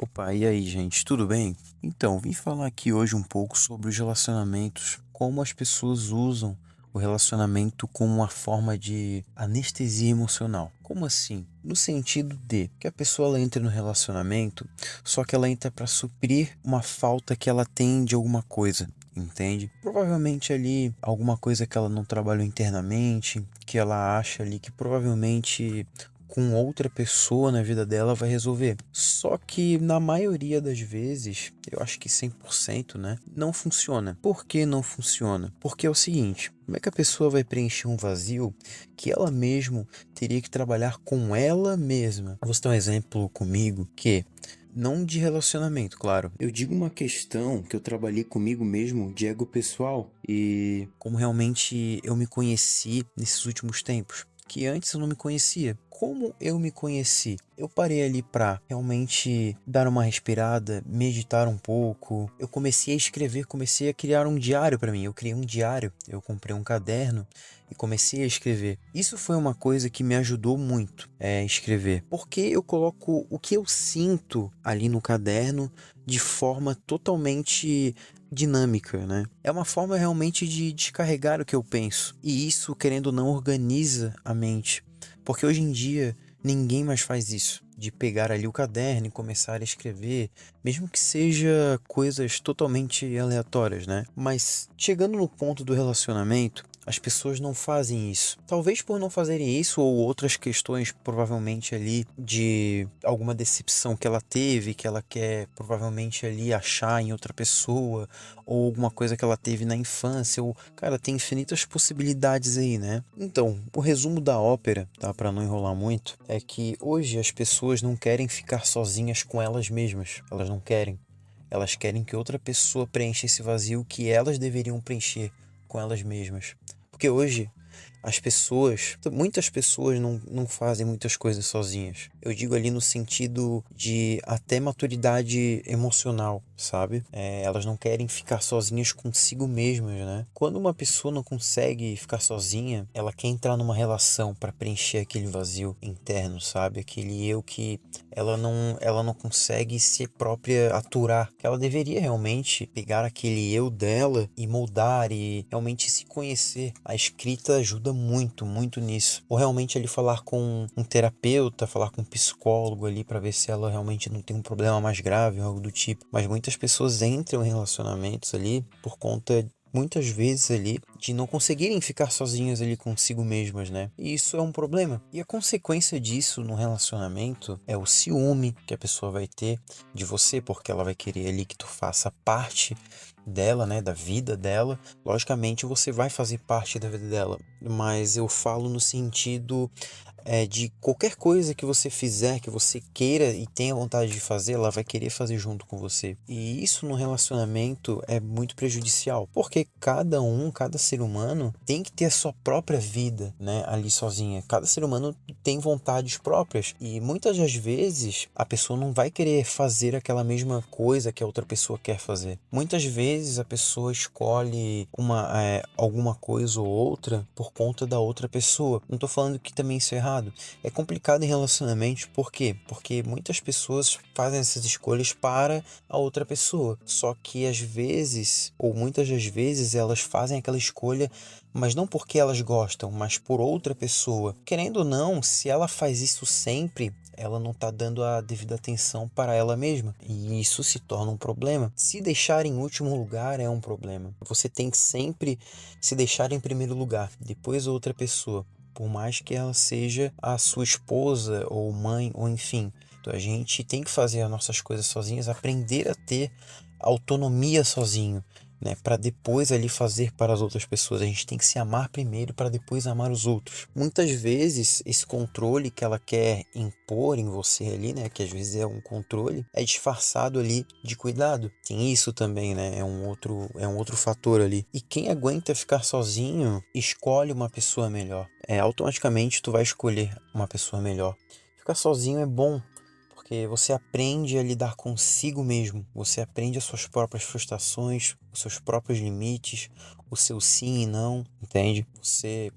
Opa, e aí, gente, tudo bem? Então, vim falar aqui hoje um pouco sobre os relacionamentos, como as pessoas usam o relacionamento como uma forma de anestesia emocional. Como assim? No sentido de que a pessoa ela entra no relacionamento, só que ela entra para suprir uma falta que ela tem de alguma coisa. Entende? Provavelmente ali alguma coisa que ela não trabalhou internamente, que ela acha ali que provavelmente com outra pessoa na vida dela vai resolver. Só que na maioria das vezes, eu acho que 100%, né, não funciona. Por que não funciona? Porque é o seguinte, como é que a pessoa vai preencher um vazio que ela mesma teria que trabalhar com ela mesma? Vou citar um exemplo comigo que não de relacionamento, claro. Eu digo uma questão que eu trabalhei comigo mesmo de ego pessoal e como realmente eu me conheci nesses últimos tempos que antes eu não me conhecia. Como eu me conheci? Eu parei ali para realmente dar uma respirada, meditar um pouco. Eu comecei a escrever, comecei a criar um diário para mim. Eu criei um diário, eu comprei um caderno e comecei a escrever. Isso foi uma coisa que me ajudou muito, escrever, porque eu coloco o que eu sinto ali no caderno de forma totalmente dinâmica, né? É uma forma realmente de descarregar o que eu penso. E isso, querendo ou não, organiza a mente. Porque hoje em dia ninguém mais faz isso, de pegar ali o caderno e começar a escrever, mesmo que seja coisas totalmente aleatórias, né? Mas chegando no ponto do relacionamento, as pessoas não fazem isso. Talvez por não fazerem isso ou outras questões, provavelmente ali de alguma decepção que ela teve, que ela quer provavelmente ali achar em outra pessoa, ou alguma coisa que ela teve na infância, ou, cara, tem infinitas possibilidades aí, né? Então, o resumo da ópera, tá, para não enrolar muito, é que hoje as pessoas não querem ficar sozinhas com elas mesmas. Elas não querem. Elas querem que outra pessoa preencha esse vazio que elas deveriam preencher com elas mesmas. Porque hoje muitas pessoas não fazem muitas coisas sozinhas. Eu digo ali no sentido de até maturidade emocional, sabe? Elas não querem ficar sozinhas consigo mesmas, né? Quando uma pessoa não consegue ficar sozinha, ela quer entrar numa relação para preencher aquele vazio interno, sabe? Aquele eu que ela não consegue ser própria aturar. Que ela deveria realmente pegar aquele eu dela e moldar e realmente se conhecer. A escrita ajuda muito, muito nisso. Ou realmente ali falar com um terapeuta, falar com um psicólogo ali para ver se ela realmente não tem um problema mais grave ou algo do tipo. Mas muitas pessoas entram em relacionamentos ali por conta muitas vezes ali de não conseguirem ficar sozinhas ali consigo mesmas, né? E isso é um problema. E a consequência disso no relacionamento é o ciúme que a pessoa vai ter de você, porque ela vai querer ali que tu faça parte dela, né, da vida dela. Logicamente você vai fazer parte da vida dela, mas eu falo no sentido de qualquer coisa que você fizer, que você queira e tenha vontade de fazer, ela vai querer fazer junto com você. E isso no relacionamento é muito prejudicial, porque cada ser humano tem que ter a sua própria vida, né, ali sozinha. Cada ser humano tem vontades próprias e muitas das vezes a pessoa não vai querer fazer aquela mesma coisa que a outra pessoa quer fazer. Muitas vezes a pessoa escolhe alguma coisa ou outra por conta da outra pessoa. Não tô falando que também isso é errado. É complicado em relacionamentos, por quê? Porque muitas pessoas fazem essas escolhas para a outra pessoa. Só que às vezes, ou muitas das vezes, elas fazem aquela escolha, mas não porque elas gostam, mas por outra pessoa. Querendo ou não, se ela faz isso sempre, ela não está dando a devida atenção para ela mesma. E isso se torna um problema. Se deixar em último lugar é um problema. Você tem que sempre se deixar em primeiro lugar, depois outra pessoa, por mais que ela seja a sua esposa ou mãe ou enfim. Então a gente tem que fazer as nossas coisas sozinhas, aprender a ter autonomia sozinho, né, para depois ali fazer para as outras pessoas. A gente tem que se amar primeiro para depois amar os outros. Muitas vezes esse controle que ela quer impor em você ali, né, que às vezes é um controle, é disfarçado ali de cuidado. Tem isso também, né? É um outro fator ali. E quem aguenta ficar sozinho, escolhe uma pessoa melhor. Automaticamente tu vai escolher uma pessoa melhor. Ficar sozinho é bom, porque você aprende a lidar consigo mesmo, você aprende as suas próprias frustrações, os seus próprios limites, o seu sim e não, entende? Você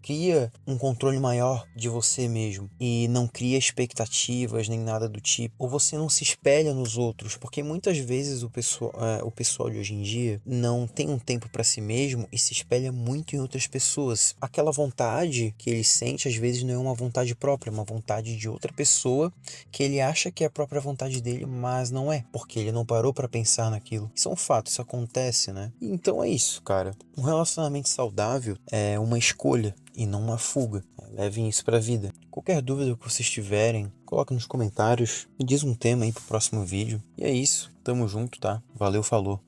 cria um controle maior de você mesmo e não cria expectativas nem nada do tipo, ou você não se espelha nos outros, porque muitas vezes o pessoal de hoje em dia não tem um tempo para si mesmo e se espelha muito em outras pessoas. Aquela vontade que ele sente às vezes não é uma vontade própria, é uma vontade de outra pessoa que ele acha que é a própria vontade dele, mas não é, porque ele não parou para pensar naquilo. Isso é um fato, isso acontece, né? Então é isso, cara. Um relacionamento saudável é uma escolha e não uma fuga. Levem isso pra vida. Qualquer dúvida que vocês tiverem, coloque nos comentários, me diz um tema aí pro próximo vídeo. E é isso, tamo junto, tá? Valeu, falou.